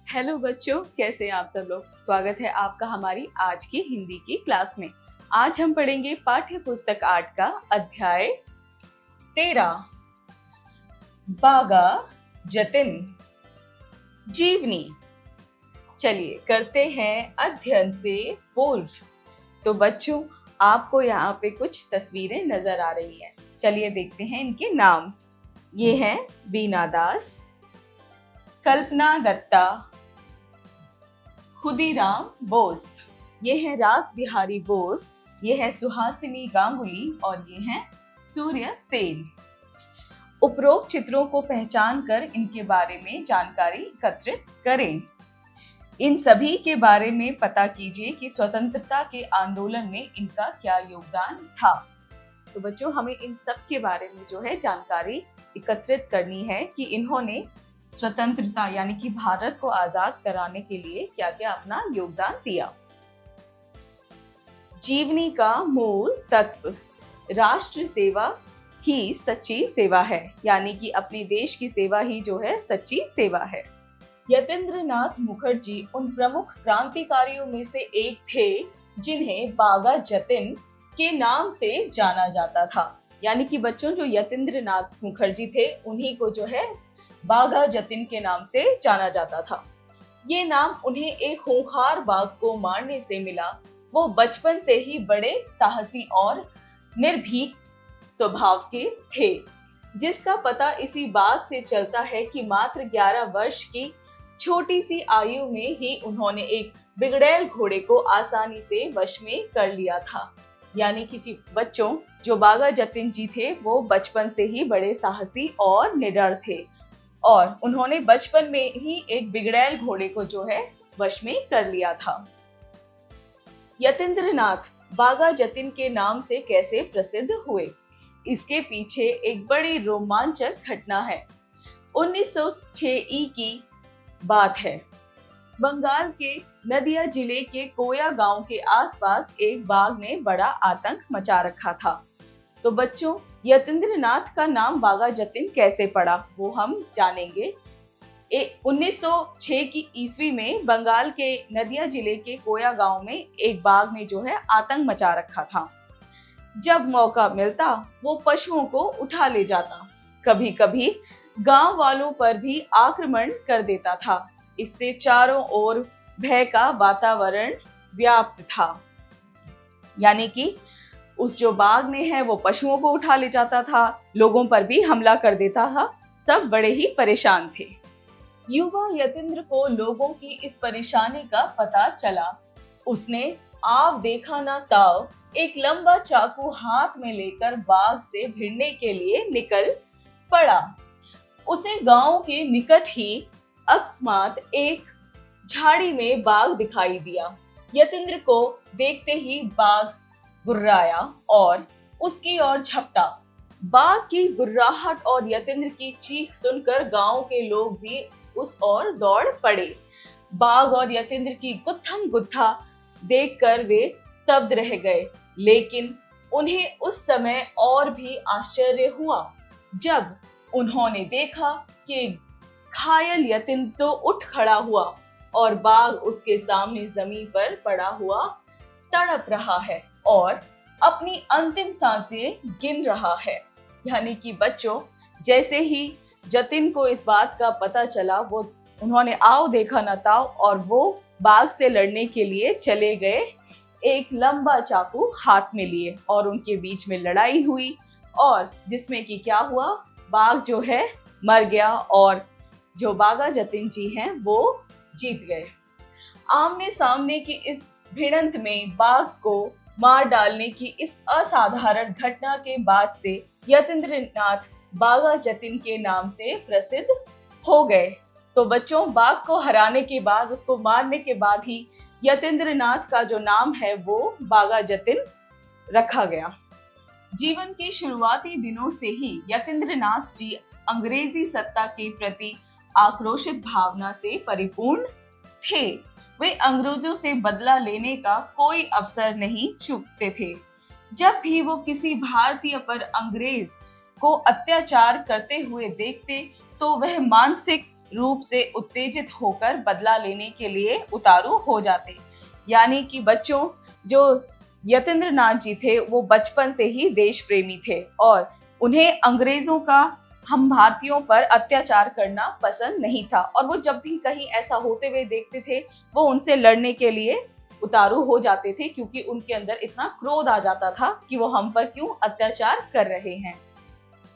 Hello बच्चों, कैसे हैं आप सब लोग। स्वागत है आपका हमारी आज की हिंदी की क्लास में। आज हम पढ़ेंगे पाठ्य पुस्तक 8 का अध्याय 13 बागा जतिन जीवनी। चलिए करते हैं अध्ययन से पूर्व। तो बच्चों, आपको यहाँ पे कुछ तस्वीरें नजर आ रही हैं। चलिए देखते हैं इनके नाम। ये हैं बीना दास, कल्पना दत्ता, खुदीराम बोस, ये है रास बिहारी बोस, ये है सुहासिनी गांगुली और ये है सूर्य सेन। उपरोक्त चित्रों को पहचान कर इनके बारे में जानकारी एकत्रित करें। इन सभी के बारे में पता कीजिए कि स्वतंत्रता के आंदोलन में इनका क्या योगदान था। तो बच्चों, हमें इन सब के बारे में जो है जानकारी एकत्रित करनी है कि इन्होंने स्वतंत्रता यानी कि भारत को आजाद कराने के लिए क्या क्या अपना योगदान दिया। जीवनी का मूल तत्व राष्ट्र सेवा ही सच्ची सेवा है, यानी कि अपने देश की सेवा ही जो है सच्ची सेवा है। यतीन्द्रनाथ मुखर्जी उन प्रमुख क्रांतिकारियों में से एक थे जिन्हें बागा जतिन के नाम से जाना जाता था। यानी कि बच्चों, जो यतीन्द्रनाथ मुखर्जी थे उन्हीं को जो है बागा जतिन के नाम से जाना जाता था। ये नाम उन्हें एक खूंखार बाघ को मारने से मिला। वो बचपन से ही बड़े साहसी और निर्भीक स्वभाव के थे, जिसका पता इसी बात से चलता है कि मात्र 11 वर्ष की छोटी सी आयु में ही उन्होंने एक बिगड़ैल घोड़े को आसानी से वश में कर लिया था। यानी कि बच्चों, जो बागा जतिन जी थे वो बचपन से ही बड़े साहसी और निडर थे और उन्होंने बचपन में ही एक बिगड़ैल घोड़े को जो है वश में कर लिया था। यतीन्द्रनाथ बागा जतिन के नाम से कैसे प्रसिद्ध हुए, इसके पीछे एक बड़ी रोमांचक घटना है। 1906 की बात है। बंगाल के नदिया जिले के कोया गांव के आसपास एक बाघ ने बड़ा आतंक मचा रखा था। तो बच्चों, यतीन्द्रनाथ का नाम बागा जतिन कैसे पड़ा वो हम जानेंगे। 1906 की ईस्वी में बंगाल के नदिया जिले के कोया गांव में एक बाघ ने जो है आतंक मचा रखा था। जब मौका मिलता वो पशुओं को उठा ले जाता, कभी कभी गांव वालों पर भी आक्रमण कर देता था। इससे चारों ओर भय का वातावरण व्याप्त था। यानी कि उस जो बाघ ने है वो पशुओं को उठा ले जाता था, लोगों पर भी हमला कर देता था। सब बड़े ही परेशान थे। युवा यतीन्द्र को लोगों की इस परेशानी का पता चला। उसने आव देखा ना ताव एक लंबा चाकू हाथ में लेकर बाघ से भिड़ने के लिए निकल पड़ा। उसे गांव के निकट ही अकस्मात एक झाड़ी में बाघ दिखाई दिया। यतीन्द्र को देखते ही बाघ गुर्राया और उसकी ओर झपटा। बाघ की गुर्राहट और यतीन्द्र की चीख सुनकर गांव के लोग भी उस ओर दौड़ पड़े। बाघ और यतीन्द्र की गुत्थम गुत्था देखकर वे स्तब्ध रह गए, लेकिन उन्हें उस समय और भी आश्चर्य हुआ जब उन्होंने देखा कि घायल यतीन्द्र तो उठ खड़ा हुआ और बाघ उसके सामने जमीन पर पड़ा हुआ तड़प रहा है और अपनी अंतिम सांसें गिन रहा है। यानी कि बच्चों, जैसे ही जतिन को इस बात का पता चला वो उन्होंने आओ देखा ना ताओ और वो बाघ से लड़ने के लिए चले गए, एक लंबा चाकू हाथ में लिए और उनके बीच में लड़ाई हुई और जिसमें कि क्या हुआ, बाघ जो है मर गया और जो बागा जतिन जी हैं वो जीत गए। आमने सामने की इस भिड़ंत में बाघ को मार डालने की इस असाधारण घटना के बाद से यतीन्द्रनाथ बागा जतिन के नाम से प्रसिद्ध हो गए। तो बच्चों, बाघ को हराने के बाद, उसको मारने के बाद ही यतीन्द्रनाथ का जो नाम है वो बागा जतिन रखा गया। जीवन के शुरुआती दिनों से ही यतीन्द्रनाथ जी अंग्रेजी सत्ता के प्रति आक्रोशित भावना से परिपूर्ण थे। वे अंग्रेजों से बदला लेने का कोई अवसर नहीं चूकते थे। जब भी वो किसी भारतीय पर अंग्रेज को अत्याचार करते हुए देखते तो वह मानसिक रूप से उत्तेजित होकर बदला लेने के लिए उतारू हो जाते। यानी कि बच्चों, जो यतीन्द्र नाथ जी थे वो बचपन से ही देश प्रेमी थे और उन्हें अंग्रेजों का हम भारतीयों पर अत्याचार करना पसंद नहीं था, और वो जब भी कहीं ऐसा होते हुए देखते थे वो उनसे लड़ने के लिए उतारू हो जाते थे, क्योंकि उनके अंदर इतना क्रोध आ जाता था कि वो हम पर क्यों अत्याचार कर रहे हैं।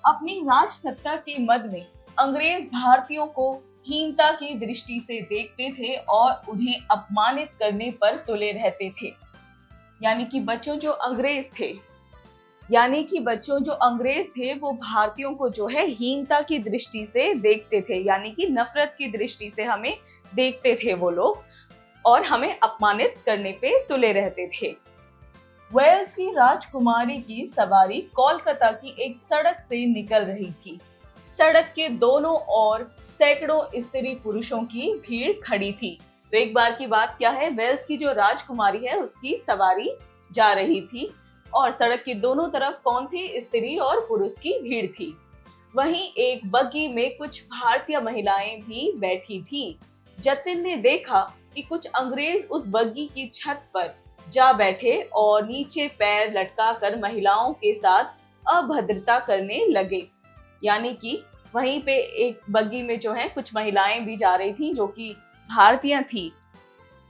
अपनी राज सत्ता के मद में अंग्रेज भारतीयों को हीनता की दृष्टि से देखते थे और उन्हें अपमानित करने पर तुले रहते थे। यानी कि बच्चों जो अंग्रेज थे वो भारतीयों को जो है हीनता की दृष्टि से देखते थे, यानी कि नफरत की दृष्टि से हमें देखते थे वो लोग और हमें अपमानित करने पे तुले रहते थे। वेल्स की राजकुमारी की सवारी कोलकाता की एक सड़क से निकल रही थी। सड़क के दोनों ओर सैकड़ों स्त्री पुरुषों की भीड़ खड़ी थी। तो एक बार की बात क्या है, वेल्स की जो राजकुमारी है उसकी सवारी जा रही थी और सड़क के दोनों तरफ कौन थे, स्त्री और पुरुष की भीड़ थी। वहीं एक बग्गी में कुछ भारतीय महिलाएं भी बैठी थी। जतिन ने देखा कि कुछ अंग्रेज उस बग्गी की छत पर जा बैठे और नीचे पैर लटकाकर महिलाओं के साथ अभद्रता करने लगे। यानी कि वहीं पे एक बग्गी में जो है कुछ महिलाएं भी जा रही थी जो कि भारतीय थी,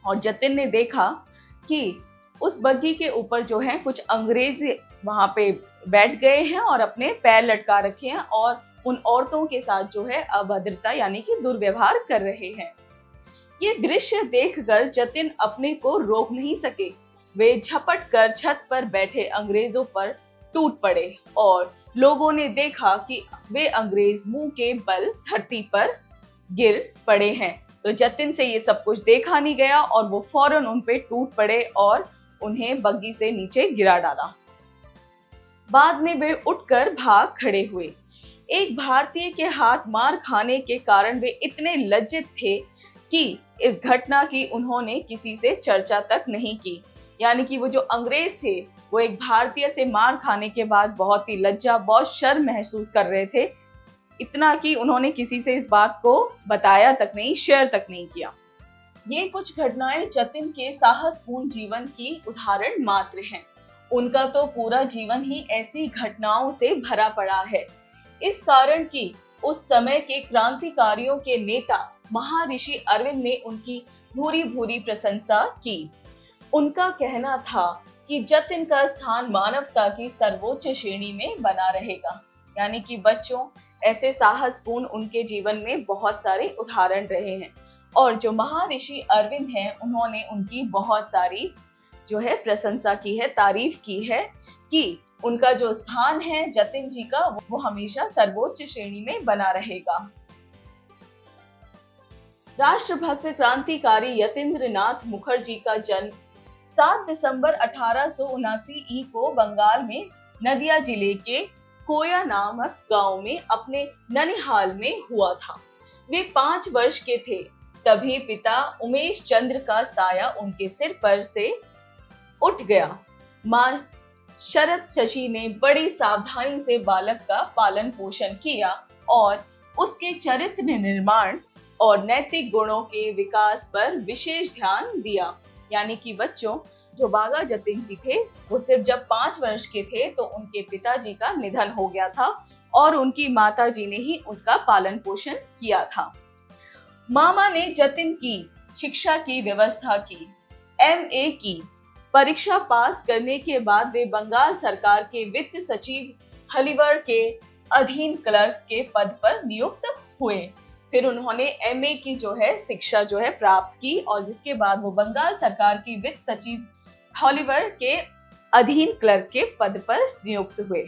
और जतिन ने देखा कि उस बग्गी के ऊपर जो है कुछ अंग्रेज वहां पे बैठ गए हैं और अपने पैर लटका रखे हैं और उन औरतों के साथ जो है अभद्रता यानी कि दुर्व्यवहार कर रहे हैं। ये दृश्य देखकर जतिन अपने को रोक नहीं सके। वे झपट कर छत पर बैठे अंग्रेजों पर टूट पड़े और लोगों ने देखा कि वे अंग्रेज मुंह के बल धरती पर गिर पड़े हैं। तो जतिन से ये सब कुछ देखा नहीं गया और वो फौरन उन पे टूट पड़े और उन्हें बग्गी से नीचे गिरा डाला। बाद में वे उठकर भाग खड़े हुए। एक भारतीय के हाथ मार खाने के कारण वे इतने लज्जित थे कि इस घटना की उन्होंने किसी से चर्चा तक नहीं की। यानी कि वो जो अंग्रेज थे वो एक भारतीय से मार खाने के बाद बहुत ही लज्जा, बहुत शर्म महसूस कर रहे थे, इतना कि उन्होंने किसी से इस बात को बताया तक नहीं, शेयर तक नहीं किया। ये कुछ घटनाएं जतिन के साहसपूर्ण जीवन की उदाहरण मात्र हैं। उनका तो पूरा जीवन ही ऐसी घटनाओं से भरा पड़ा है। इस कारण कि उस समय के क्रांतिकारियों के नेता महर्षि अरविंद ने उनकी भूरी भूरी प्रशंसा की। उनका कहना था कि जतिन का स्थान मानवता की सर्वोच्च श्रेणी में बना रहेगा। यानी कि बच्चों, ऐसे साहसपूर्ण उनके जीवन में बहुत सारे उदाहरण रहे हैं और जो महर्षि अरविंद हैं उन्होंने उनकी बहुत सारी जो है प्रशंसा की है, तारीफ की है कि उनका जो स्थान है जतिन जी का वो हमेशा सर्वोच्च श्रेणी में बना रहेगा। राष्ट्रभक्त क्रांतिकारी यतीन्द्र नाथ मुखर्जी का जन्म 7 दिसंबर 1879 को बंगाल में नदिया जिले के कोया नामक गांव में अपने ननिहाल में हुआ था। वे 5 वर्ष के थे तभी पिता उमेश चंद्र का साया उनके सिर पर से उठ गया। मां शरद शशि ने बड़ी सावधानी से बालक का पालन पोषण किया और उसके चरित्र निर्माण और नैतिक गुणों के विकास पर विशेष ध्यान दिया। यानी कि बच्चों, जो बाघा जतिन जी थे वो सिर्फ जब 5 वर्ष के थे तो उनके पिताजी का निधन हो गया था और उनकी माता जी ने ही उनका पालन पोषण किया था। मामा ने जतिन की शिक्षा की व्यवस्था की। MA की परीक्षा पास करने के बाद वे बंगाल सरकार के वित्त सचिव हलिवर के अधीन क्लर्क के पद पर नियुक्त हुए। फिर उन्होंने MA की जो है शिक्षा जो है प्राप्त की और जिसके बाद वो बंगाल सरकार की वित्त सचिव हॉलिवर के अधीन क्लर्क के पद पर नियुक्त हुए।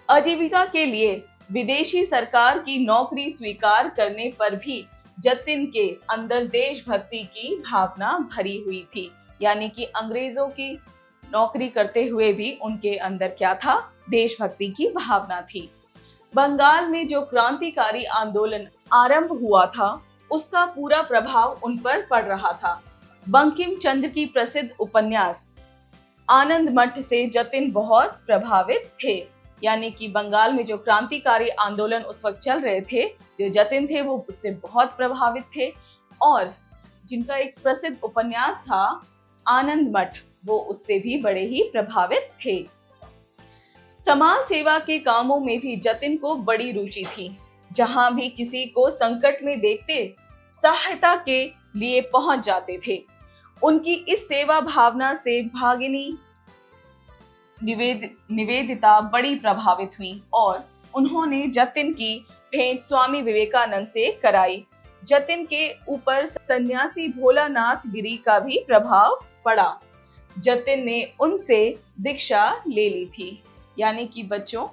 आजीविका के लिए विदेशी सरकार की नौकरी स्वीकार करने पर भी जतिन के अंदर देशभक्ति की भावना भरी हुई थी। यानी कि अंग्रेजों की नौकरी करते हुए भी उनके अंदर क्या था, देशभक्ति की भावना थी। बंगाल में जो क्रांतिकारी आंदोलन आरंभ हुआ था उसका पूरा प्रभाव उन पर पड़ रहा था। बंकिम चंद्र की प्रसिद्ध उपन्यास आनंद मठ से जतिन बहुत प्रभावित थे। यानी कि बंगाल में जो क्रांतिकारी आंदोलन उस वक्त चल रहे थे, जो जतिन थे वो उससे बहुत प्रभावित थे और जिनका एक प्रसिद्ध उपन्यास था आनंद मठ, वो उससे भी बड़े ही प्रभावित थे। समाज सेवा के कामों में भी जतिन को बड़ी रुचि थी। जहां भी किसी को संकट में देखते, सहायता के लिए पहुंच जाते थे। उनकी इस सेवा भावना से भागिनी निवेदिता बड़ी प्रभावित हुई और उन्होंने जतिन की भेंट स्वामी विवेकानंद से कराई। जतिन के ऊपर सन्यासी भोलानाथ गिरी का भी प्रभाव पड़ा। जतिन ने उनसे दीक्षा ले ली थी। यानी कि बच्चों,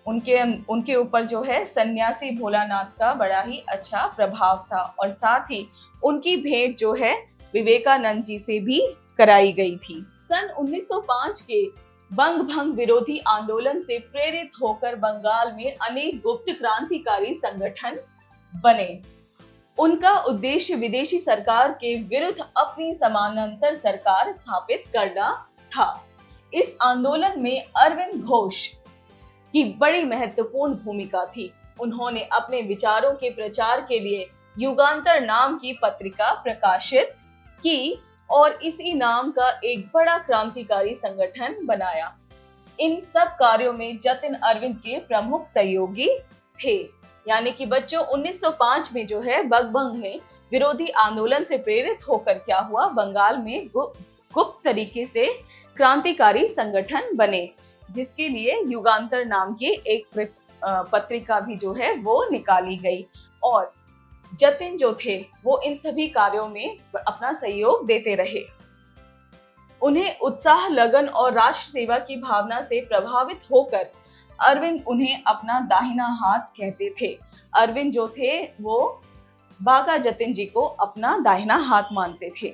उनके ऊपर जो है सन्यासी भोलानाथ का बड़ा ही अच्छा प्रभाव था और साथ ही उनकी भेंट जो है विवेकानंद जी से भी कराई गई थी। सन 1905 के बंग भंग विरोधी आंदोलन से प्रेरित होकर बंगाल में अनेक गुप्त क्रांतिकारी संगठन बने। उनका उद्देश्य विदेशी सरकार के विरुद्ध अपनी समानांतर सरकार स्थापित करना था। इस आंदोलन में अरविंद घोष की बड़ी महत्वपूर्ण भूमिका थी। उन्होंने अपने विचारों के प्रचार के लिए युगांतर नाम की पत्रिका प्रकाशित की और इसी नाम का एक बड़ा क्रांतिकारी संगठन बनाया। इन सब कार्यों में जतिन अरविंद के प्रमुख सहयोगी थे। यानी कि बच्चों, 1905 में जो है बंगभंग में विरोधी आंदोलन से प्रेरित होकर क्या हुआ, बंगाल में गुप्त तरीके से क्रांतिकारी संगठन बने, जिसके लिए युगांतर नाम की एक पत्रिका भी जो है वो निकाली गई और जतिन जो थे वो इन सभी कार्यों में अपना सहयोग देते रहे। उन्हें उत्साह, लगन और राष्ट्र सेवा की भावना से प्रभावित होकर अरविंद उन्हें अपना दाहिना हाथ कहते थे। अरविंद जो थे वो बागा जतिन जी को अपना दाहिना हाथ मानते थे।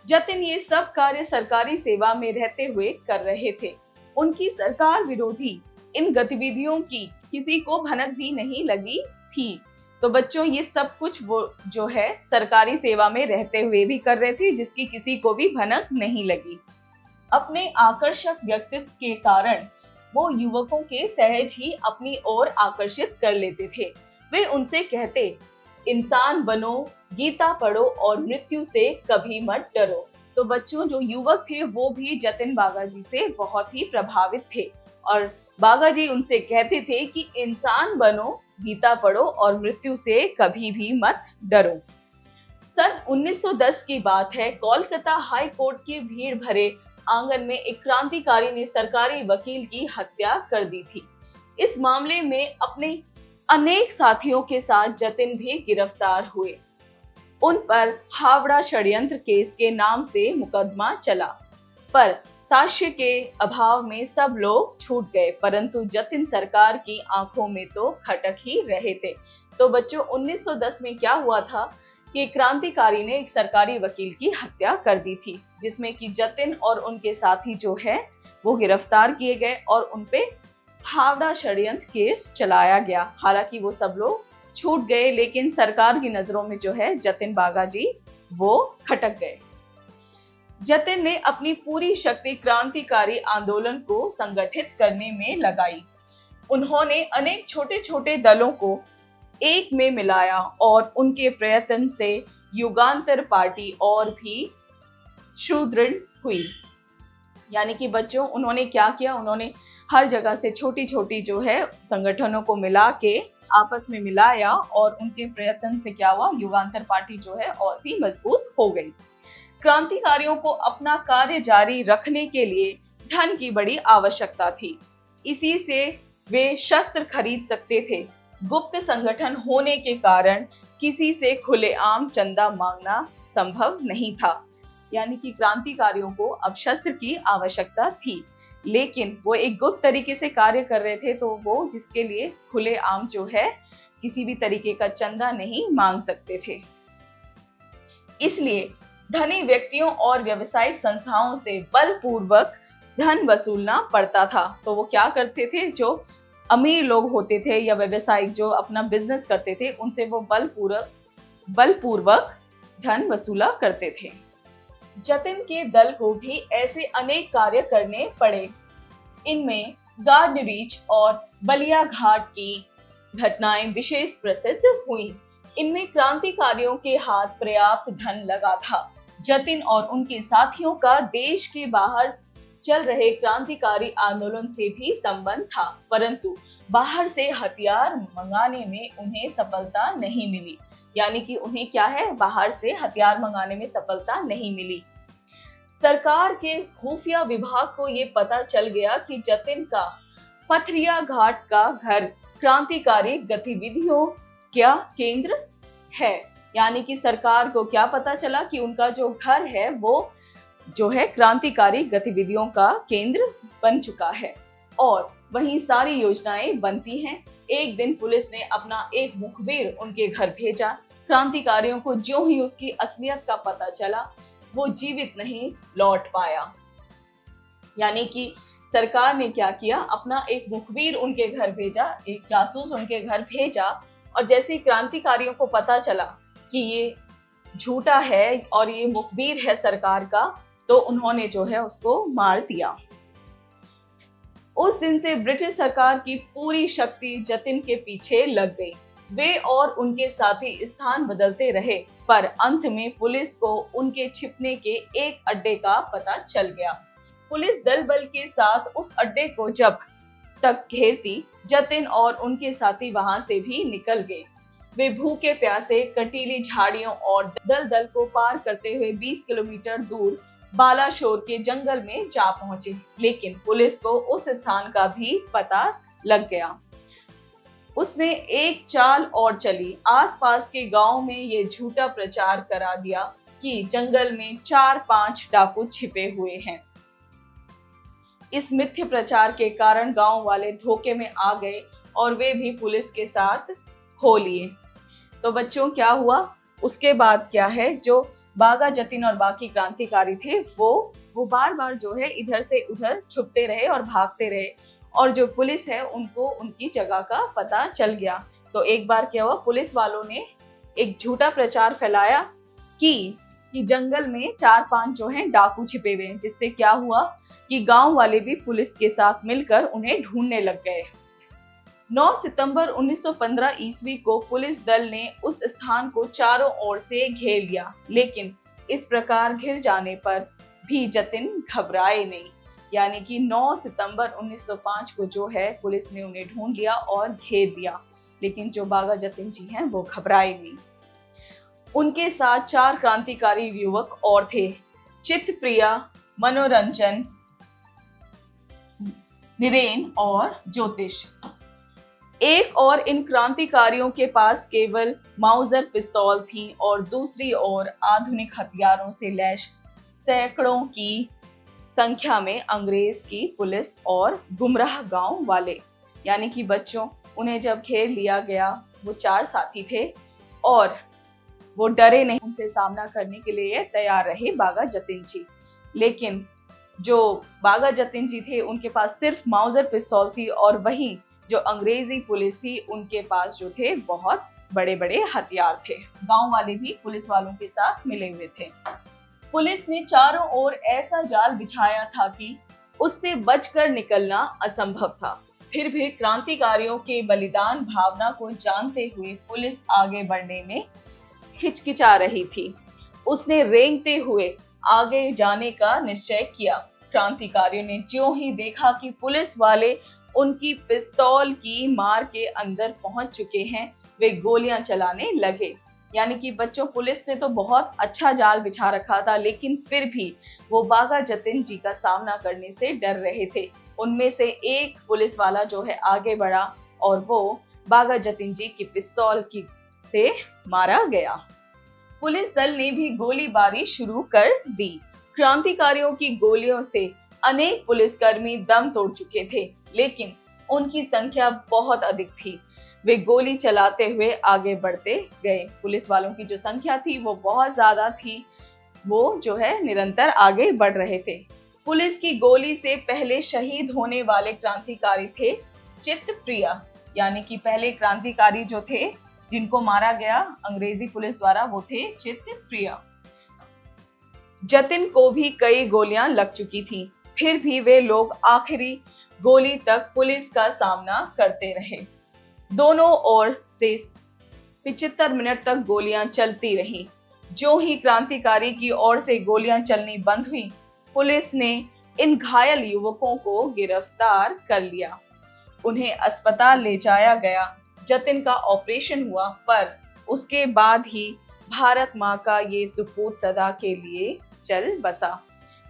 जतिन ये सब कार्य सरकारी सेवा में रहते हुए कर रहे थे। उनकी सरकार विरोधी इन गतिविधियों की किसी को भनक भी नहीं लगी थी। तो बच्चों, ये सब कुछ वो जो है सरकारी सेवा में रहते हुए भी कर रहे थे, जिसकी किसी को भी भनक नहीं लगी। अपने आकर्षक व्यक्तित्व के कारण वो युवकों के सहज ही अपनी ओर आकर्षित कर लेते थे। वे उनसे कहते, इंसान बनो, गीता पढ़ो और मृत्यु से कभी मत डरो। तो बच्चों, जो युवक थे वो भी जतिन बागा जी से बहुत ही प्रभावित थे और बागा जी उनसे कहते थे कि इंसान बनो, गीता पढ़ो और मृत्यु से कभी भी मत डरो। सन 1910 की बात है। कोलकाता हाई कोर्ट के भीड़ भरे आंगन में एक क्रांतिकारी ने सरकारी वकील की हत्या कर दी थी। इस मामले में अपने अनेक साथियों के साथ जतिन भी गिरफ्तार हुए। उन पर हावड़ा षड्यंत्र केस के नाम से मुकदमा चला, पर साक्ष्य के अभाव में सब लोग छूट गए, परंतु जतिन सरकार की आंखों में तो खटक ही रहे थे। तो बच्चों, 1910 में क्या हुआ था कि क्रांतिकारी ने एक सरकारी वकील की हत्या कर दी थी, जिसमें कि जतिन और उनके साथी जो है वो गिरफ्तार किए गए और उनपे हावड़ा षड्यंत्र केस चलाया गया। हालांकि वो सब लोग छूट गए, लेकिन सरकार की नजरों में जो है जतिन बागा जी वो खटक गए। जतिन ने अपनी पूरी शक्ति क्रांतिकारी आंदोलन को संगठित करने में लगाई। उन्होंने अनेक छोटे छोटे दलों को एक में मिलाया और उनके प्रयत्न से युगांतर पार्टी और भी सुदृढ़ हुई। यानी कि बच्चों, उन्होंने क्या किया, उन्होंने हर जगह से छोटी छोटी जो है संगठनों को मिला के आपस में मिलाया और उनके प्रयत्न से क्या हुआ, युगांतर पार्टी जो है और भी मजबूत हो गई। क्रांतिकारियों को अपना कार्य जारी रखने के लिए धन की बड़ी आवश्यकता थी। इसी से वे शस्त्र खरीद सकते थे। गुप्त संगठन होने के कारण किसी से खुलेआम चंदा मांगना संभव नहीं था। यानी कि क्रांतिकारियों को अब शस्त्र की आवश्यकता थी, लेकिन वो एक गुप्त तरीके से कार्य कर रहे थे, तो वो जिसके लिए खुलेआम जो है किसी भी तरीके का चंदा नहीं मांग सकते थे। इसलिए धनी व्यक्तियों और व्यावसायिक संस्थाओं से बलपूर्वक धन वसूलना पड़ता था। तो वो क्या करते थे, जो अमीर लोग होते थे या व्यवसायिक जो अपना बिजनेस करते थे, उनसे वो बलपूर्वक धन वसूला करते थे। जतिन के दल को भी ऐसे अनेक कार्य करने पड़े। इनमें गार्डन रीच और बलिया घाट की घटनाएं विशेष प्रसिद्ध हुई। इनमें क्रांतिकारियों के हाथ पर्याप्त धन लगा था। जतिन और उनके साथियों का देश के बाहर चल रहे क्रांतिकारी आंदोलन से भी संबंध था, परंतु बाहर से हथियार मंगाने में उन्हें सफलता नहीं मिली। यानी कि उन्हें क्या है, बाहर से हथियार मंगाने में सफलता नहीं मिली। सरकार के खुफिया विभाग को ये पता चल गया कि जतिन का पथरिया घाट का घर क्रांतिकारी गतिविधियों क्या केंद्र है। यानी कि सरकार को क्या पता चला कि उनका जो घर है वो जो है क्रांतिकारी गतिविधियों का केंद्र बन चुका है और वहीं सारी योजनाएं बनती हैं। एक दिन पुलिस ने अपना एक मुखबिर उनके घर भेजा। क्रांतिकारियों को ज्यों ही उसकी असलियत का पता चला, वो जीवित नहीं लौट पाया। यानी कि सरकार ने क्या किया, अपना एक मुखबिर उनके घर भेजा, एक जासूस उनके घर भेजा, और जैसे ही क्रांतिकारियों को पता चला कि ये झूठा है और ये मुखबिर है सरकार का, तो उन्होंने जो है उसको मार दिया। उस दिन से ब्रिटिश सरकार की पूरी शक्ति जतिन के पीछे लग गई। वे और उनके साथी स्थान बदलते रहे, पर अंत में पुलिस को उनके छिपने के एक अड्डे का पता चल गया। पुलिस दल बल के साथ उस अड्डे को जब तक घेरती, जतिन और उनके साथी वहां से भी निकल गए। वे भूखे प्यासे कटीली झाड़ियों और दलदल को पार करते हुए 20 किलोमीटर दूर बालाशोर के जंगल में जा पहुंचे, लेकिन पुलिस को उस स्थान का भी पता लग गया। उसने एक चाल और चली। आसपास के गांव में ये झूठा प्रचार करा दिया कि जंगल में 4-5 डाकू छिपे हुए हैं। इस मिथ्य प्रचार के कारण गांव वाले धोखे में आ गए और वे भी पुलिस के साथ हो लिए। तो बच्चों क्या हुआ उसके बाद क्या है, जो बागा जतिन और बाकी क्रांतिकारी थे वो बार बार जो है इधर से उधर छुपते रहे और भागते रहे, और जो पुलिस है उनको उनकी जगह का पता चल गया। तो एक बार क्या हुआ, पुलिस वालों ने एक झूठा प्रचार फैलाया कि जंगल में 4-5 जो हैं डाकू छिपे हुए हैं, जिससे क्या हुआ कि गांव वाले भी पुलिस के साथ मिलकर उन्हें ढूंढने लग गए। 9 सितंबर 1915 ईस्वी को पुलिस दल ने उस स्थान को चारों ओर से घेर लिया, लेकिन इस प्रकार घिर जाने पर भी जतिन घबराए नहीं। यानी कि 9 सितंबर 1905 को जो है पुलिस ने उन्हें ढूंढ लिया और घेर दिया, लेकिन जो बागा जतिन जी हैं वो घबराए नहीं। उनके साथ 4 क्रांतिकारी युवक और थे, चित्तप्रिया, मनोरंजन, नीरेन और ज्योतिष। एक और इन क्रांतिकारियों के पास केवल माउजर पिस्तौल थी और दूसरी ओर आधुनिक हथियारों से लैस सैकड़ों की संख्या में अंग्रेज की पुलिस और गुमराह गांव वाले। यानी कि बच्चों, उन्हें जब घेर लिया गया, वो 4 साथी थे और वो डरे नहीं, उनसे सामना करने के लिए तैयार रहे बागा जतिन जी। लेकिन जो बागा जतिन जी थे उनके पास सिर्फ माउजर पिस्तौल थी, और वहीं जो अंग्रेजी पुलिस थी उनके पास जो थे बहुत बड़े बड़े हथियार थे। गांव वाले भी पुलिस वालों के साथ मिले हुए थे। पुलिस ने चारों ओर ऐसा जाल बिछाया था कि उससे बचकर निकलना असंभव था। फिर भी क्रांतिकारियों के बलिदान भावना को जानते हुए पुलिस आगे बढ़ने में हिचकिचा रही थी। उसने रेंगते हुए आगे जाने का निश्चय किया। क्रांतिकारियों ने ज्यों ही देखा कि पुलिस वाले उनकी पिस्तौल की मार के अंदर पहुंच चुके हैं, वे गोलियां चलाने लगे। यानी कि बच्चों, पुलिस ने तो बहुत अच्छा जाल बिछा रखा था, लेकिन फिर भी वो बागा जतिन जी का सामना करने से डर रहे थे। उनमें से एक पुलिस वाला जो है आगे बढ़ा और वो बागा जतिन जी की पिस्तौल की से मारा गया। पुलिस दल ने भी गोलीबारी शुरू कर दी। क्रांतिकारियों की गोलियों से अनेक पुलिसकर्मी दम तोड़ चुके थे, लेकिन उनकी संख्या बहुत अधिक थी। वे गोली चलाते हुए आगे बढ़ते गए। पुलिस वालों की जो संख्या थी वो बहुत ज्यादा थी, वो जो है निरंतर आगे बढ़ रहे थे। पुलिस की गोली से पहले शहीद होने वाले क्रांतिकारी थे चित्तप्रिया। यानी कि पहले क्रांतिकारी जो थे जिनको मारा गया अंग्रेजी पुलिस द्वारा, वो थे चित्तप्रिया। जतिन को भी कई गोलियां लग चुकी थी, फिर भी वे लोग आखिरी गोली तक पुलिस का सामना करते रहे। दोनों ओर से 75 मिनट तक गोलियां चलती रहीं। जो ही क्रांतिकारी की ओर से गोलियां चलनी बंद हुई, पुलिस ने इन घायल युवकों को गिरफ्तार कर लिया। उन्हें अस्पताल ले जाया गया। जतिन का ऑपरेशन हुआ, पर उसके बाद ही भारत माँ का ये सुपूत सदा के लिए चल बसा।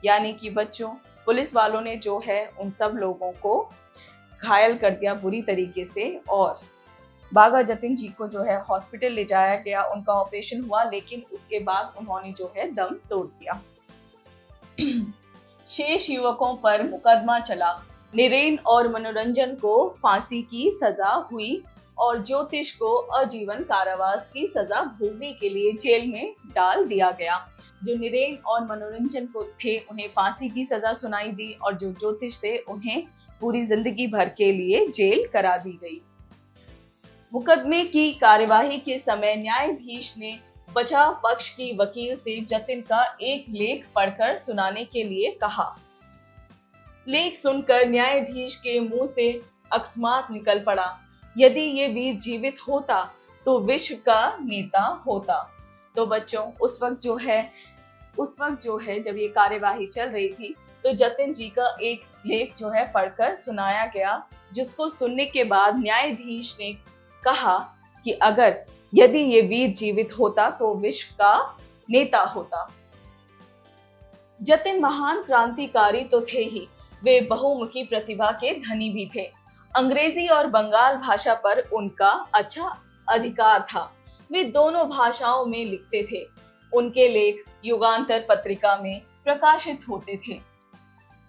यानी कि बच्चों, पुलिस वालों ने जो है उन सब लोगों को घायल कर दिया बुरी तरीके से, और बाघा जतिन जी को जो है हॉस्पिटल ले जाया गया, उनका ऑपरेशन हुआ, लेकिन उसके बाद उन्होंने जो है दम तोड़ दिया। शेष युवकों पर मुकदमा चला। नीरेन और मनोरंजन को फांसी की सजा हुई और ज्योतिष को आजीवन कारावास की सजा भोगने के लिए जेल में डाल दिया गया। जो नीरेन और मनोरंजन को थे उन्हें फांसी की सजा सुनाई दी, और जो ज्योतिष थे उन्हें पूरी जिंदगी भर के लिए जेल करा दी गई। मुकदमे की कार्यवाही के समय न्यायाधीश ने बचाव पक्ष की वकील से जतिन का एक लेख पढ़कर सुनाने के लिए कहा। लेख सुनकर न्यायाधीश के मुंह से अकस्मात निकल पड़ा, यदि ये वीर जीवित होता तो विश्व का नेता होता। तो बच्चों, उस वक्त जो है जब ये कार्यवाही चल रही थी, तो जतिन जी का एक लेख जो है पढ़कर सुनाया गया, जिसको सुनने के बाद न्यायाधीश ने कहा कि यदि ये वीर जीवित होता तो विश्व का नेता होता। जतिन महान क्रांतिकारी तो थे ही, वे बहुमुखी प्रतिभा के धनी भी थे। अंग्रेजी और बंगाल भाषा पर उनका अच्छा अधिकार था। वे दोनों भाषाओं में लिखते थे। उनके लेख युगांतर पत्रिका में प्रकाशित होते थे।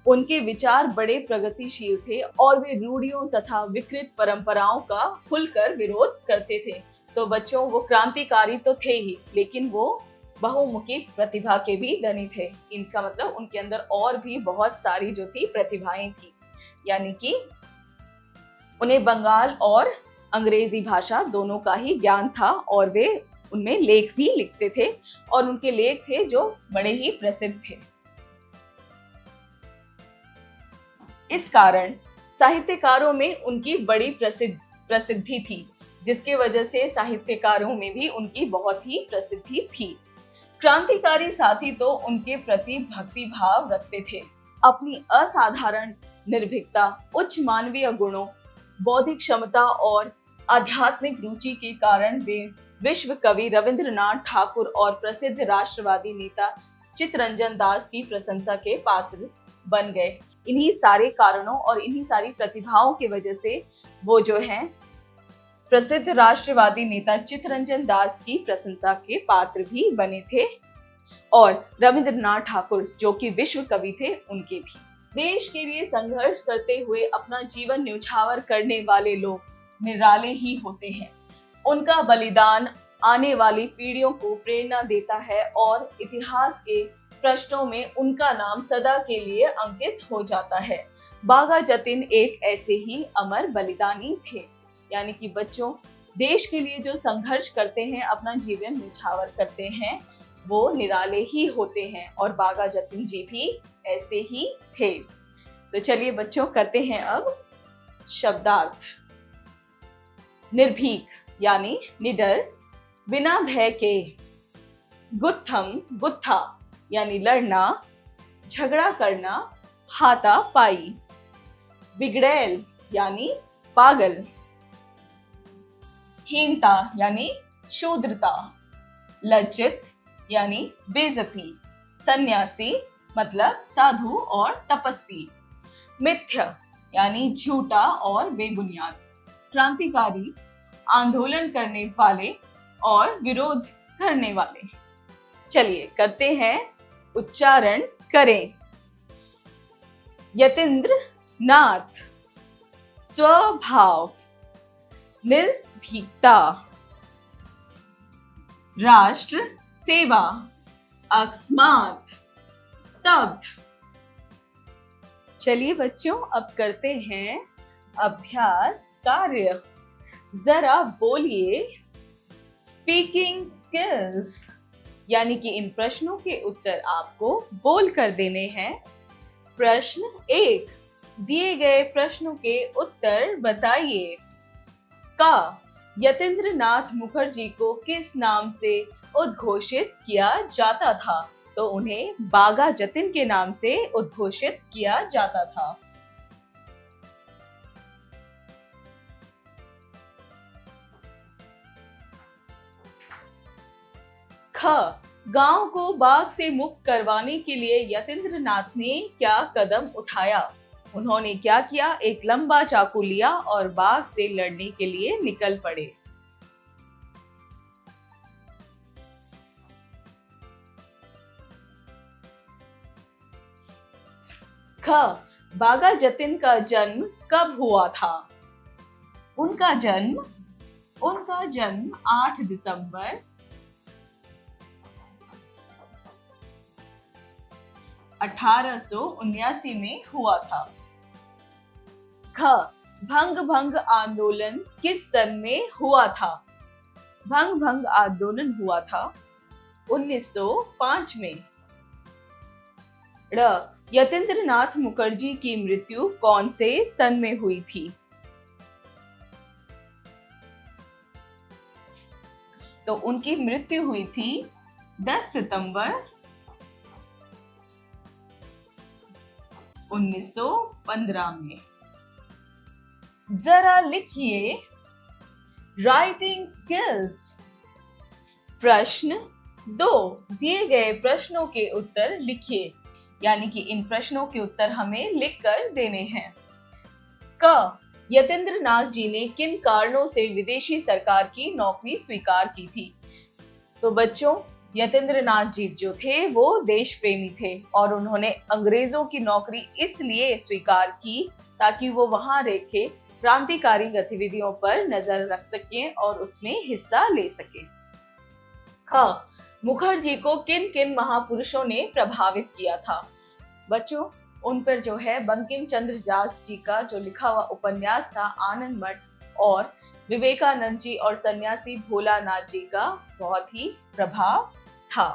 उनके विचार बड़े प्रगतिशील थे और वे रूढ़ियों तथा विकृत परंपराओं का खुलकर विरोध करते थे। तो बच्चों, वो क्रांतिकारी तो थे ही, लेकिन वो बहुमुखी प्रतिभा के भी धनी थे। इनका मतलब उनके अंदर और भी बहुत सारी जो थी प्रतिभाएं थी, यानी कि उन्हें बंगाल और अंग्रेजी भाषा दोनों का ही ज्ञान था, और वे उनमें लेख भी लिखते थे, और उनके लेख थे जो बड़े ही प्रसिद्ध थे। इस कारण साहित्यकारों में उनकी बड़ी प्रसिद्धि थी, जिसके वजह से साहित्यकारों में भी उनकी बहुत ही प्रसिद्धि थी। क्रांतिकारी साथी तो उनके प्रति भक्ति भाव रखते थे। अपनी असाधारण निर्भीकता, उच्च मानवीय गुणों, बौद्धिक क्षमता और आध्यात्मिक रुचि के कारण वे विश्व कवि रविंद्रनाथ ठाकुर और प्रसिद्ध राष्ट्रवादी नेता चित्तरंजन दास की प्रशंसा के पात्र बन गए। इन्हीं सारे कारणों और इन्हीं सारी प्रतिभाओं की वजह से वो जो हैं प्रसिद्ध राष्ट्रवादी नेता चित्तरंजन दास की प्रशंसा के पात्र भी बने थे, और रविंद्रनाथ ठाकुर जो कि विश्व कवि थे उनके भी। देश के लिए संघर्ष करते हुए अपना जीवन न्यौछावर करने वाले लोग निराले ही होते हैं। उनका बलिदान आने वाली पीढ़ियों को प्रेरणा देता है और इतिहास के पृष्ठों में उनका नाम सदा के लिए अंकित हो जाता है। बाघा जतिन एक ऐसे ही अमर बलिदानी थे। यानी कि बच्चों, देश के लिए जो संघर्ष करते हैं, अपना जीवन न्यौछावर करते हैं, वो निराले ही होते हैं, और बाघा जतिन जी भी ऐसे ही थे। तो चलिए बच्चों, करते हैं अब शब्दार्थ। निर्भीक यानी निडर, बिना भय के। गुत्थम गुत्था यानी लड़ना, झगड़ा करना, हाथापाई। बिगड़ैल यानी पागल। हीनता यानी शूद्रता। लज्जित यानी बेइज्जती। सन्यासी मतलब साधु और तपस्वी। मिथ्या यानी झूठा और बेबुनियाद। क्रांतिकारी, आंदोलन करने वाले और विरोध करने वाले। चलिए करते हैं, उच्चारण करें। यतीन्द्र नाथ, स्वभाव, निर्भीकता। राष्ट्र सेवा, अकस्मात, स्तब्ध। चलिए बच्चों, अब करते हैं अभ्यास कार्य। जरा बोलिए। स्पीकिंग स्किल्स यानी कि इन प्रश्नों के उत्तर आपको बोल कर देने हैं। प्रश्न 1, दिए गए प्रश्नों के उत्तर बताइए। का यतीन्द्र नाथ मुखर्जी को किस नाम से उद्घोषित किया जाता था? तो उन्हें बागा जतिन के नाम से उद्घोषित किया जाता था। ख गांव को बाघ से मुक्त करवाने के लिए यतीन्द्र नाथ ने क्या कदम उठाया? उन्होंने क्या किया? एक लंबा चाकू लिया और बाघ से लड़ने के लिए निकल पड़े। ख बागा जतिन का जन्म कब हुआ था? उनका जन्म 8 दिसंबर 1879 में हुआ था। ख भंग आंदोलन किस सन में हुआ था? भंग आंदोलन हुआ था 1905 में। ड़ यतीन्द्र नाथ मुखर्जी की मृत्यु कौन से सन में हुई थी? तो उनकी मृत्यु हुई थी 10 सितंबर 1915 में। जरा लिखिए राइटिंग स्किल्स। प्रश्न 2, दिए गए प्रश्नों के उत्तर लिखिए, यानी कि इन प्रश्नों के उत्तर हमें लिखकर देने हैं। क यतीन्द्र नाथ जी ने किन कारणों से विदेशी सरकार की नौकरी स्वीकार की थी? तो बच्चों, यतीन्द्र नाथ जी जो थे वो देश प्रेमी थे और उन्होंने अंग्रेजों की नौकरी इसलिए स्वीकार की ताकि वो वहां रह के क्रांतिकारी गतिविधियों पर नजर रख सकें और उसमें हिस्सा ले सकें। ख मुखर्जी को किन किन महापुरुषों ने प्रभावित किया था? बच्चों, उन पर जो है बंकिम चंद्र दास जी का जो लिखा हुआ उपन्यास था आनंद मठ और विवेकानंद जी और सन्यासी भोलानाथ जी का बहुत ही प्रभाव था।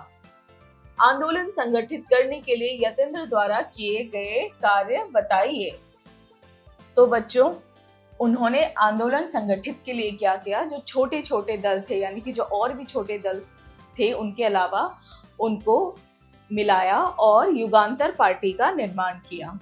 आंदोलन संगठित करने के लिए यतीन्द्र द्वारा किए गए कार्य बताइए। तो बच्चों, उन्होंने आंदोलन संगठित के लिए क्या किया? जो छोटे छोटे दल थे, यानी कि जो और भी छोटे दल थे उनके अलावा उनको मिलाया और युगांतर पार्टी का निर्माण किया।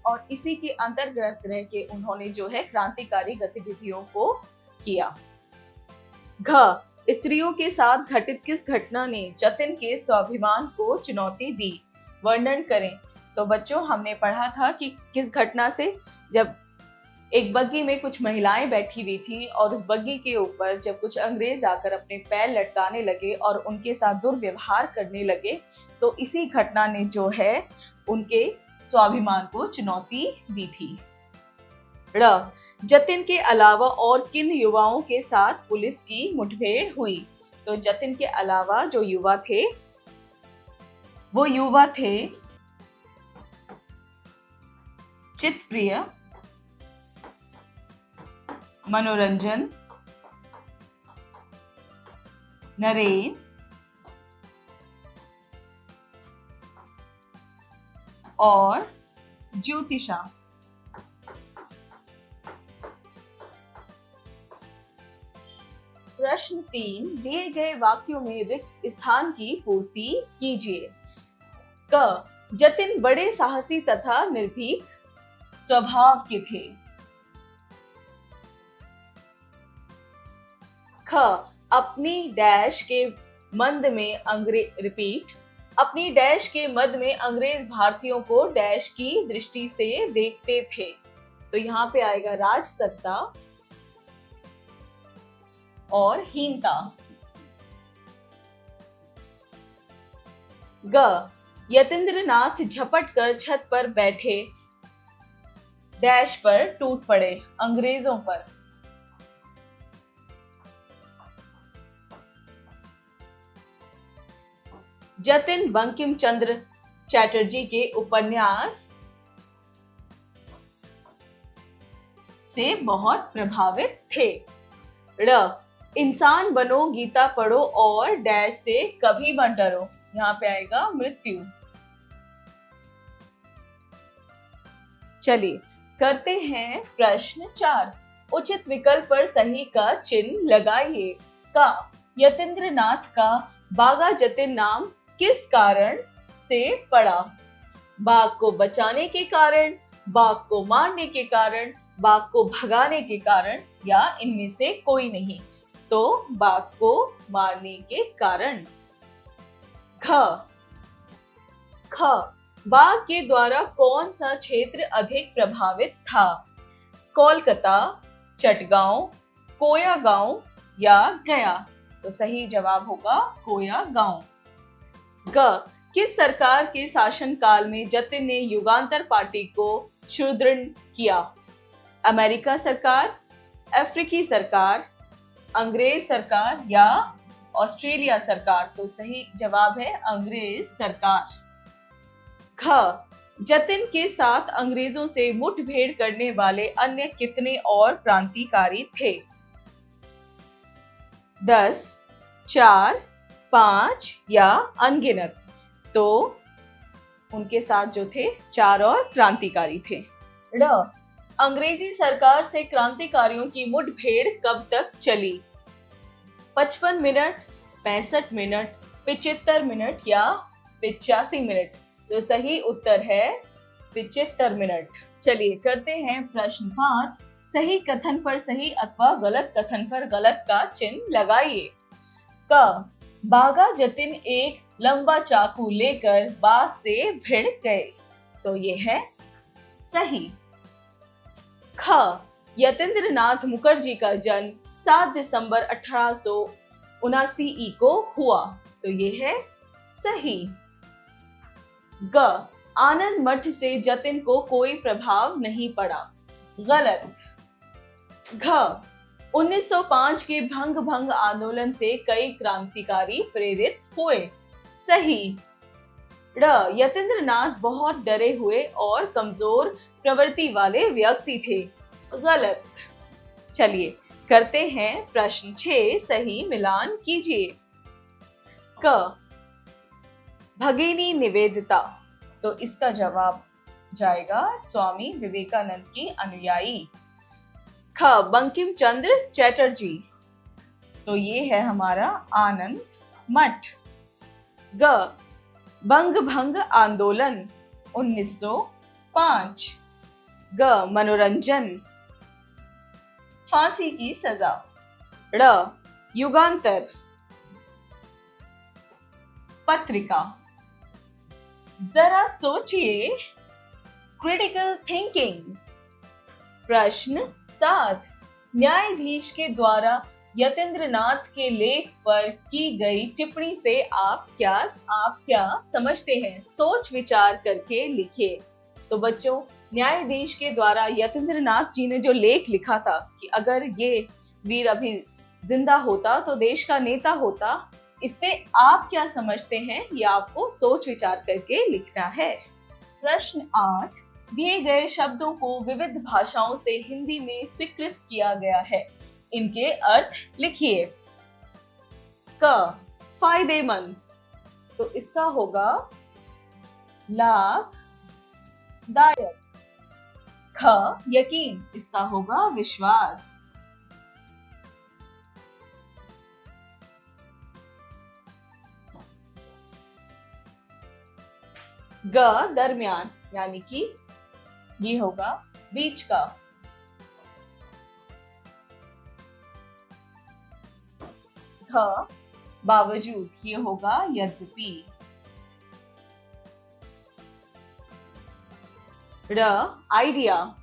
और इसी के अंतर्गत रह के उन्होंने जो है क्रांतिकारी गतिविधियों को किया। घ स्त्रियों के साथ घटित किस घटना ने जतिन के स्वाभिमान को चुनौती दी? वर्णन करें। तो बच्चों, हमने पढ़ा था कि किस घटना से, जब एक बग्गी में कुछ महिलाएं बैठी हुई थी और उस बग्गी के ऊपर जब कुछ अंग्रेज आकर अपने पैर लटकाने लगे और उनके साथ दुर्व्यवहार करने लगे, तो इसी घटना ने जो है उनके स्वाभिमान को चुनौती दी थी। ड़ जतिन के अलावा और किन युवाओं के साथ पुलिस की मुठभेड़ हुई? तो जतिन के अलावा जो युवा थे वो युवा थे चित्तप्रिय, मनोरंजन, नरेन, और ज्योतिषा। प्रश्न 3, दिए गए वाक्यों में रिक्त स्थान की पूर्ति कीजिए। क जतिन बड़े साहसी तथा निर्भीक स्वभाव के थे। ख अपनी डैश के मद में अंग्रेज भारतीयों को डैश की दृष्टि से देखते थे। तो यहाँ पे आएगा राजसत्ता और हीनता। ग यतीन्द्र नाथ झपट कर छत पर बैठे डैश पर टूट पड़े, अंग्रेजों पर। जतिन बंकिम चंद्र चटर्जी के उपन्यास से बहुत प्रभावित थे। ड़ इंसान बनो, गीता पढ़ो और डैश से कभी मत डरो। यहाँ पे आएगा मृत्यु। चलिए करते हैं प्रश्न 4। उचित विकल्प पर सही का चिन्ह लगाइए। का यतीन्द्र नाथ का बागा जतिन नाम किस कारण से पड़ा? बाघ को बचाने के कारण, बाघ को मारने के कारण, बाघ को भगाने के कारण, या इनमें से कोई नहीं? तो बाघ को मारने के कारण। ख बाघ के द्वारा कौन सा क्षेत्र अधिक प्रभावित था? कोलकाता, चटगांव, कोयागांव या गया? तो सही जवाब होगा कोयागांव। ग किस सरकार के शासनकाल में जतिन ने युगांतर पार्टी को सुदृढ़ किया? अमेरिका सरकार, अफ्रीकी सरकार, अंग्रेज सरकार या ऑस्ट्रेलिया सरकार? तो सही जवाब है अंग्रेज सरकार। ख जतिन के साथ अंग्रेजों से मुठभेड़ करने वाले अन्य कितने और क्रांतिकारी थे? 10, 4, 5 या अनगिनत? तो उनके साथ जो थे 4 और क्रांतिकारी थे। ड अंग्रेजी सरकार से क्रांतिकारियों की मुठभेड़ कब तक चली? 55 मिनट, 65 मिनट, 75 मिनट या 85 मिनट? तो सही उत्तर है 75 मिनट। चलिए करते हैं प्रश्न 5। सही कथन पर सही अथवा गलत कथन पर गलत का चिन्ह लगाइए। क बागा जतिन एक लंबा चाकू लेकर बाघ से भिड़ गए। तो ये है सही। ख यतीन्द्र नाथ मुखर्जी का जन्म 7 दिसंबर 1879 को हुआ। तो ये है सही। ग आनंद मठ से जतिन को कोई प्रभाव नहीं पड़ा। गलत। घ 1905 के भंग आंदोलन से कई क्रांतिकारी प्रेरित हुए। सही। ड यतीन्द्र नाथ बहुत डरे हुए और कमजोर प्रवृत्ति वाले व्यक्ति थे। गलत। चलिए करते हैं प्रश्न 6। सही मिलान कीजिए। क भगिनी निवेदिता। तो इसका जवाब जाएगा स्वामी विवेकानंद की अनुयायी। ख बंकिम चंद्र चटर्जी। तो ये है हमारा आनंद मठ। ग बंग भंग आंदोलन 1905। ग मनोरंजन, फांसी की सजा। ड़ युगांतर, पत्रिका। जरा सोचिए, क्रिटिकल थिंकिंग। प्रश्न 7। न्यायाधीश के द्वारा यतीन्द्र नाथ के लेख पर की गई टिप्पणी से आप क्या समझते हैं? सोच विचार करके लिखिए। तो बच्चों, न्यायाधीश के द्वारा यतीन्द्र नाथ जी ने जो लेख लिखा था कि अगर ये वीर अभी जिंदा होता तो देश का नेता होता, इससे आप क्या समझते हैं? ये आपको सोच विचार करके लिखना है। प्रश्न 8। दिए गए शब्दों को विविध भाषाओं से हिंदी में स्वीकृत किया गया है। इनके अर्थ लिखिए। क फायदेमंद। तो इसका होगा लाभदायक। ख यकीन। इसका होगा विश्वास। ग दरमियान, यानी कि ये होगा बीच का। घ बावजूद, ये होगा यद्यपि। र आइडिया,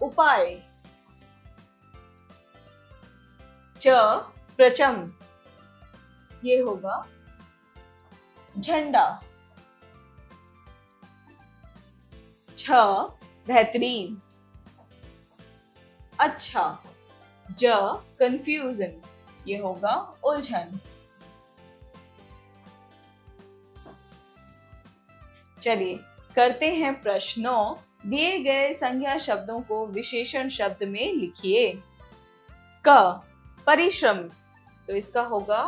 उपाय। च प्रचम, ये होगा झंडा। छ बेहतरीन, अच्छा। ज कंफ्यूजन, ये होगा उलझन। चलिए करते हैं प्रश्नों। दिए गए संज्ञा शब्दों को विशेषण शब्द में लिखिए। क परिश्रम, तो इसका होगा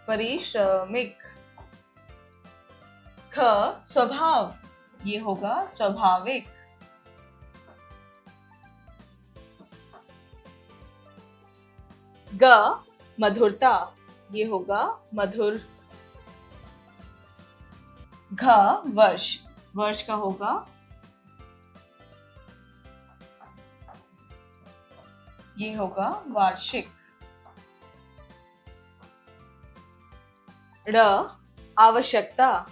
परिश्रमिक। ख स्वभाव, ये होगा स्वाभाविक। ग मधुरता, ये होगा मधुर। घ वर्ष, वर्ष का होगा ये होगा वार्षिक। ड़ आवश्यकता,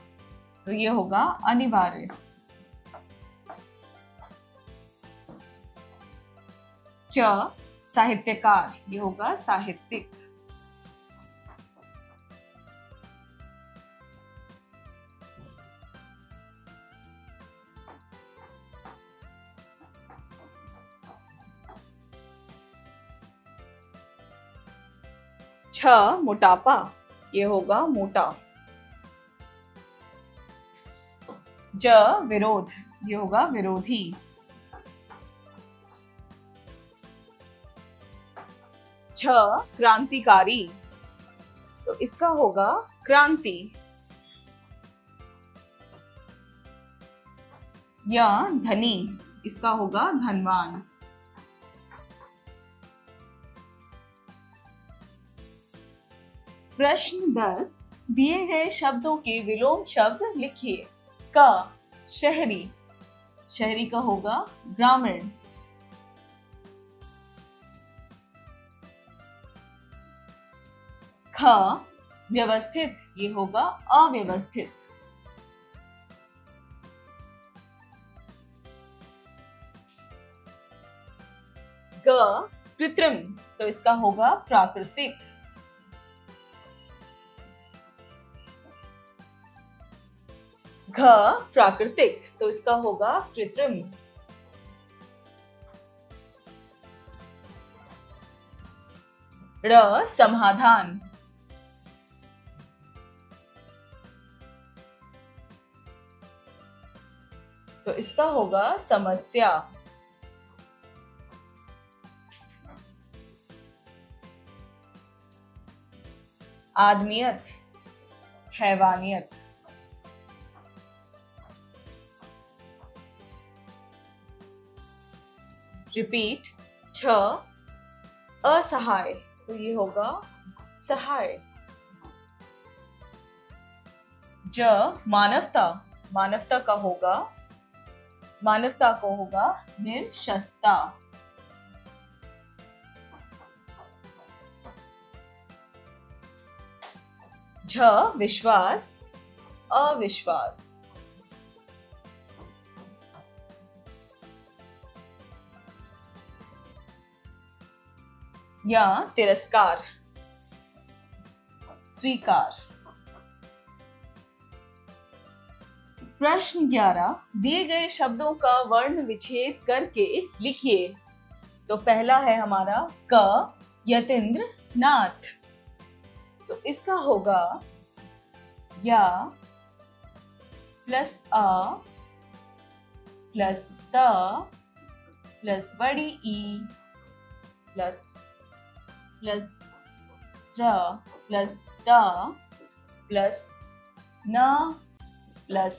तो ये होगा अनिवार्य। च साहित्यकार, ये होगा साहित्यिक। छ मोटापा, ये होगा मोटा। ज विरोध, ये होगा विरोधी। छ क्रांतिकारी, तो इसका होगा क्रांति। य धनी, इसका होगा धनवान। प्रश्न 10, दिए गए शब्दों के विलोम शब्द लिखिए। क शहरी, शहरी का होगा ग्रामीण। ख व्यवस्थित, ये होगा अव्यवस्थित। ग कृत्रिम, तो इसका होगा प्राकृतिक। घ प्राकृतिक, तो इसका होगा कृत्रिम। ड़ समाधान, तो इसका होगा समस्या। आदमियत, हैवानियत। रिपीट, छ असहाय, तो ये होगा सहाय। ज मानवता, मानवता का होगा मानवता को होगा निर्शस्ता। झ विश्वास, अविश्वास। या तिरस्कार, स्वीकार। प्रश्न 11, दिए गए शब्दों का वर्ण विच्छेद करके लिखिए। तो पहला है हमारा क यतीन्द्र नाथ, तो इसका होगा या plus a plus the plus बड़ी ई प्लस त्र प्लस द प्लस न प्लस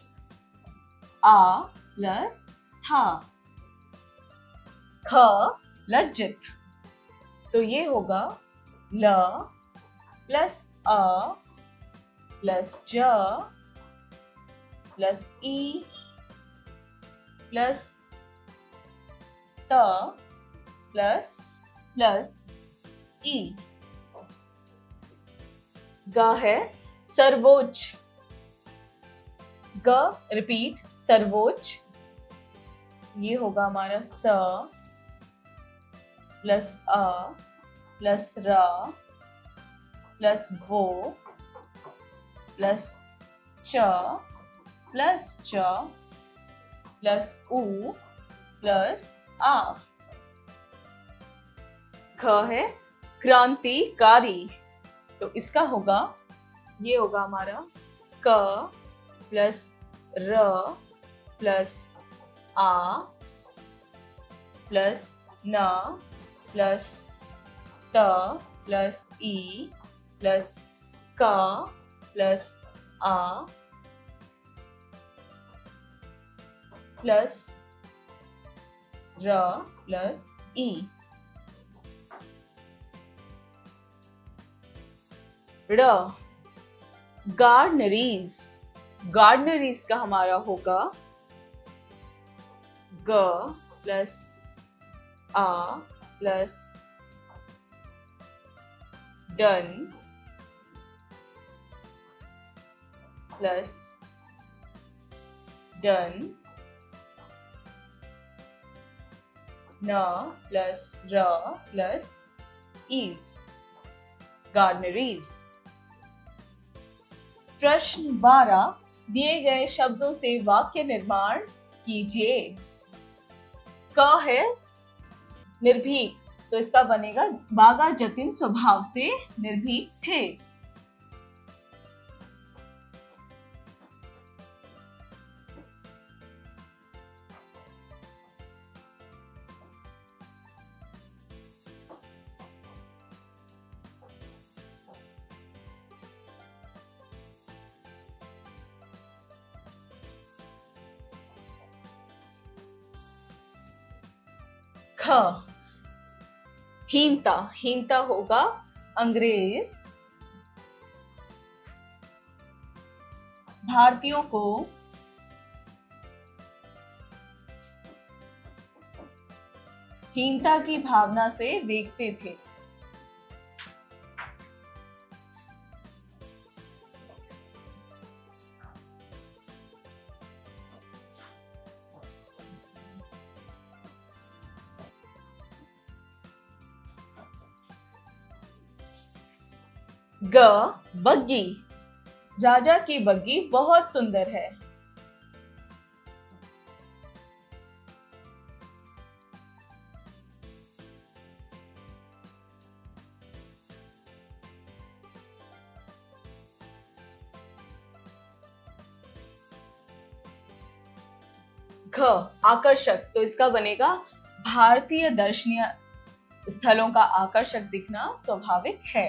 आ प्लस था। ख लज्जित, तो ये होगा ल प्लस अ प्लस ज प्लस ई प्लस त प्लस ई। ग है सर्वोच्च, ग रिपीट सर्वोच्च, ये होगा हमारा स प्लस अ प्लस र प्लस वो प्लस च प्लस उ प्लस आ। ख है क्रांतिकारी, तो इसका होगा ये होगा हमारा क प्लस र प्लस आ प्लस न प्लस त प्लस ई प्लस क प्लस आ प्लस र प्लस ई। र गार्डनरीज, गार्डनरीज का हमारा होगा ग प्लस आ प्लस डन प्लस डन न प्लस र प्लस ईज, गार्डनरीज। प्रश्न 12, दिए गए शब्दों से वाक्य निर्माण कीजिए। क है निर्भीक, तो इसका बनेगा बागा जतिन स्वभाव से निर्भीक थे। ख हीनता, हीनता होगा अंग्रेज भारतीयों को हीनता की भावना से देखते थे। ग बग्गी, राजा की बग्गी बहुत सुंदर है। घ आकर्षक, तो इसका बनेगा भारतीय दर्शनीय स्थलों का आकर्षक दिखना स्वाभाविक है।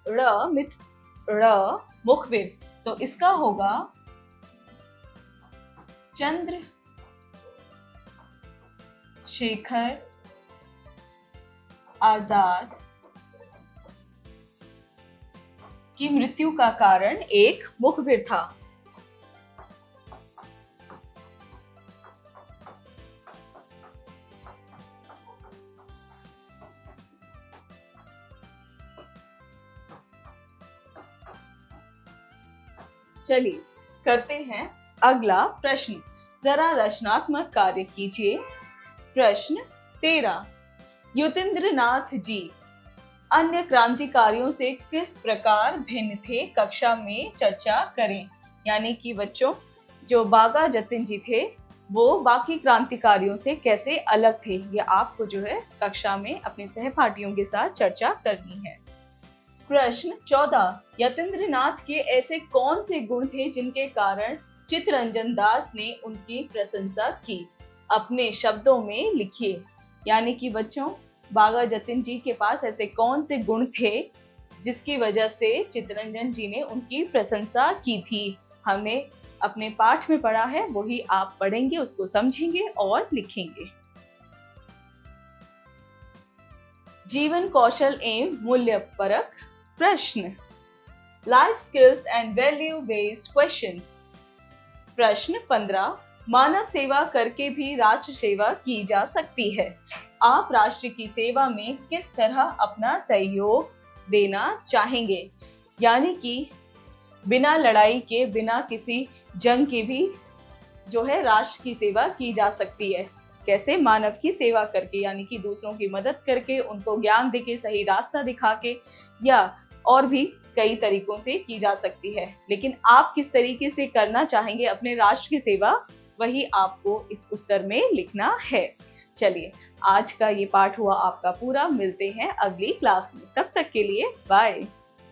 र मुखबिर, तो इसका होगा चंद्र शेखर आजाद की मृत्यु का कारण एक मुखबिर था। चलिए करते हैं अगला प्रश्न, जरा रचनात्मक कार्य कीजिए। प्रश्न 13, युतिंद्रनाथ जी अन्य क्रांतिकारियों से किस प्रकार भिन्न थे, कक्षा में चर्चा करें। यानी कि बच्चों, जो बागा जतिन जी थे वो बाकी क्रांतिकारियों से कैसे अलग थे, ये आपको जो है कक्षा में अपने सहपाठियों के साथ चर्चा करनी है। प्रश्न 14, यतीन्द्रनाथ के ऐसे कौन से गुण थे जिनके कारण चित्तरंजन दास ने उनकी प्रशंसा की, अपने शब्दों में लिखिए। यानी कि बच्चों, बागा जतिन जी के पास ऐसे कौन से गुण थे जिसकी वजह से चित्तरंजन जी ने उनकी प्रशंसा की थी। हमने अपने पाठ में पढ़ा है, वही आप पढ़ेंगे, उसको समझेंगे और लिखेंगे। जीवन कौशल एवं मूल्य परक प्रश्न, life skills and value based questions. प्रश्न 15, मानव सेवा करके भी राष्ट्र सेवा की जा सकती है। आप राष्ट्र की सेवा में किस तरह अपना सहयोग देना चाहेंगे। यानी कि बिना लड़ाई के, बिना किसी जंग के भी जो है राष्ट्र की सेवा की जा सकती है। कैसे? मानव की सेवा करके, यानी कि दूसरों की मदद करके, उनको ज्ञान देके, सही रास्ता दिखा के, या और भी कई तरीकों से की जा सकती है, लेकिन आप किस तरीके से करना चाहेंगे अपने राष्ट्र की सेवा, वही आपको इस उत्तर में लिखना है। चलिए, आज का ये पाठ हुआ आपका पूरा। मिलते हैं अगली क्लास में, तब तक के लिए बाय।